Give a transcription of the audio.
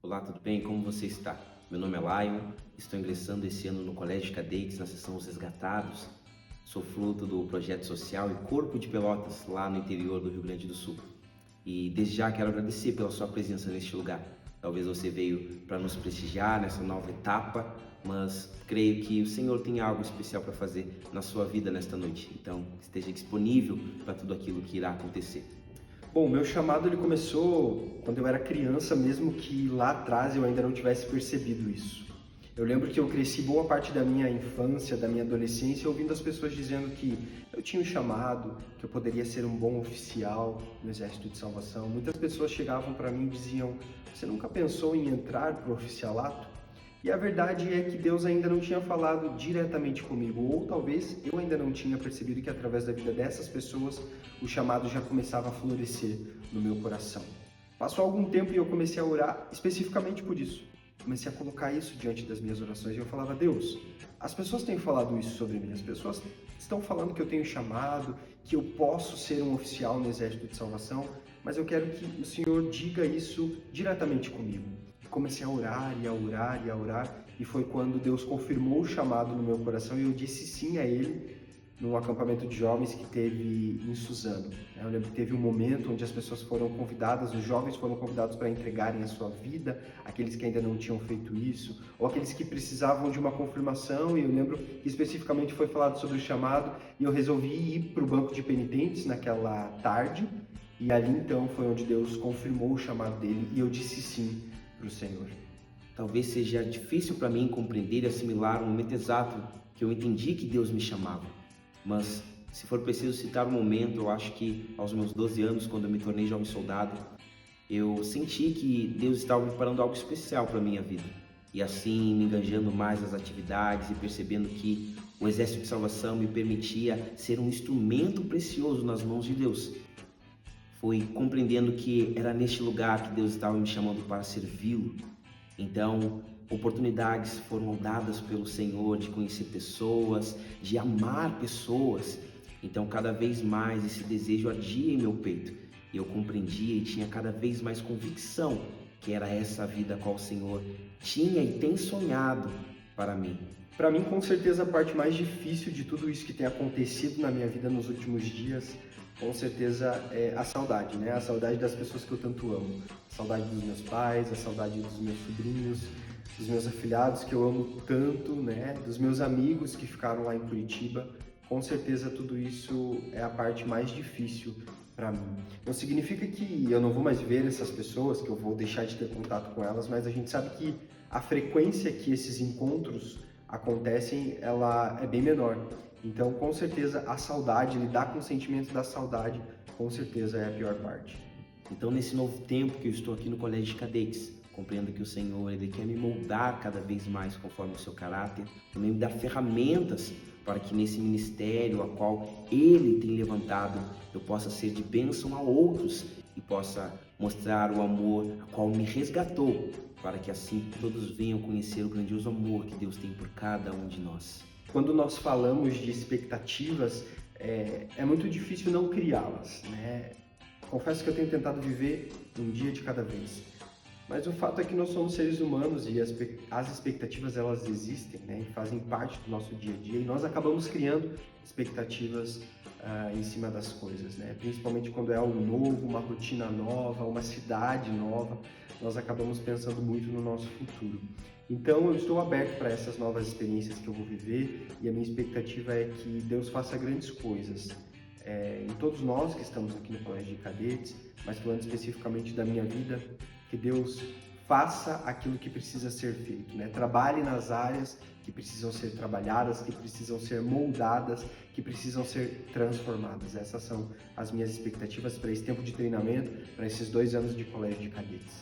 Olá, tudo bem? Como você está? Meu nome é Lion, estou ingressando esse ano no Colégio de Cadetes, na seção Os Resgatados. Sou fruto do projeto social e Corpo de Pelotas, lá no interior do Rio Grande do Sul. E desde já quero agradecer pela sua presença neste lugar. Talvez você veio para nos prestigiar nessa nova etapa, mas creio que o Senhor tem algo especial para fazer na sua vida nesta noite. Então, esteja disponível para tudo aquilo que irá acontecer. Bom, meu chamado ele começou quando eu era criança, mesmo que lá atrás eu ainda não tivesse percebido isso. Eu lembro que eu cresci boa parte da minha infância, da minha adolescência, ouvindo as pessoas dizendo que eu tinha um chamado, que eu poderia ser um bom oficial no Exército de Salvação. Muitas pessoas chegavam para mim e diziam: "Você nunca pensou em entrar para o oficialato?" E a verdade é que Deus ainda não tinha falado diretamente comigo, ou talvez eu ainda não tinha percebido que através da vida dessas pessoas o chamado já começava a florescer no meu coração. Passou algum tempo e eu comecei a orar especificamente por isso. Comecei a colocar isso diante das minhas orações e eu falava: "Deus, as pessoas têm falado isso sobre mim, as pessoas estão falando que eu tenho chamado, que eu posso ser um oficial no Exército de Salvação, mas eu quero que o Senhor diga isso diretamente comigo." Comecei a orar e a orar e a orar, e foi quando Deus confirmou o chamado no meu coração e eu disse sim a Ele num acampamento de jovens que teve em Suzano. Eu lembro que teve um momento onde as pessoas foram convidadas, os jovens foram convidados para entregarem a sua vida, aqueles que ainda não tinham feito isso, ou aqueles que precisavam de uma confirmação, e eu lembro que especificamente foi falado sobre o chamado, e eu resolvi ir para o banco de penitentes naquela tarde, e ali então foi onde Deus confirmou o chamado dele, e eu disse sim para o Senhor. Talvez seja difícil para mim compreender e assimilar o momento exato que eu entendi que Deus me chamava. Mas, se for preciso citar um momento, eu acho que aos meus 12 anos, quando eu me tornei jovem soldado, eu senti que Deus estava preparando algo especial para a minha vida. E assim, me engajando mais nas atividades e percebendo que o Exército de Salvação me permitia ser um instrumento precioso nas mãos de Deus. Fui compreendendo que era neste lugar que Deus estava me chamando para servi-lo. Então, oportunidades foram dadas pelo Senhor de conhecer pessoas, de amar pessoas. Então, cada vez mais esse desejo ardia em meu peito. E eu compreendia e tinha cada vez mais convicção que era essa a vida a qual o Senhor tinha e tem sonhado para mim. Para mim, com certeza, a parte mais difícil de tudo isso que tem acontecido na minha vida nos últimos dias, com certeza, é a saudade, né? A saudade das pessoas que eu tanto amo. A saudade dos meus pais, a saudade dos meus sobrinhos, dos meus afilhados que eu amo tanto, né? Dos meus amigos que ficaram lá em Curitiba. Com certeza, tudo isso é a parte mais difícil para mim. Não significa que eu não vou mais ver essas pessoas, que eu vou deixar de ter contato com elas, mas a gente sabe que a frequência que esses encontros acontecem, ela é bem menor. Então, com certeza, a saudade, lidar com o sentimento da saudade, com certeza é a pior parte. Então, nesse novo tempo que eu estou aqui no Colégio de Cadetes, compreendo que o Senhor Ele quer me moldar cada vez mais conforme o seu caráter, também me dar ferramentas para que nesse ministério a qual Ele tem levantado, eu possa ser de bênção a outros e possa mostrar o amor a qual me resgatou, para que assim todos venham conhecer o grandioso amor que Deus tem por cada um de nós. Quando nós falamos de expectativas, é muito difícil não criá-las, né? Confesso que eu tenho tentado viver um dia de cada vez. Mas o fato é que nós somos seres humanos e as expectativas elas existem, né? E fazem parte do nosso dia a dia e nós acabamos criando expectativas em cima das coisas, né? Principalmente quando é algo novo, uma rotina nova, uma cidade nova, nós acabamos pensando muito no nosso futuro. Então eu estou aberto para essas novas experiências que eu vou viver e a minha expectativa é que Deus faça grandes coisas em todos nós que estamos aqui no Colégio de Cadetes, mas falando especificamente da minha vida, que Deus faça aquilo que precisa ser feito, né? Trabalhe nas áreas que precisam ser trabalhadas, que precisam ser moldadas, que precisam ser transformadas. Essas são as minhas expectativas para esse tempo de treinamento, para esses 2 anos de Colégio de Cadetes.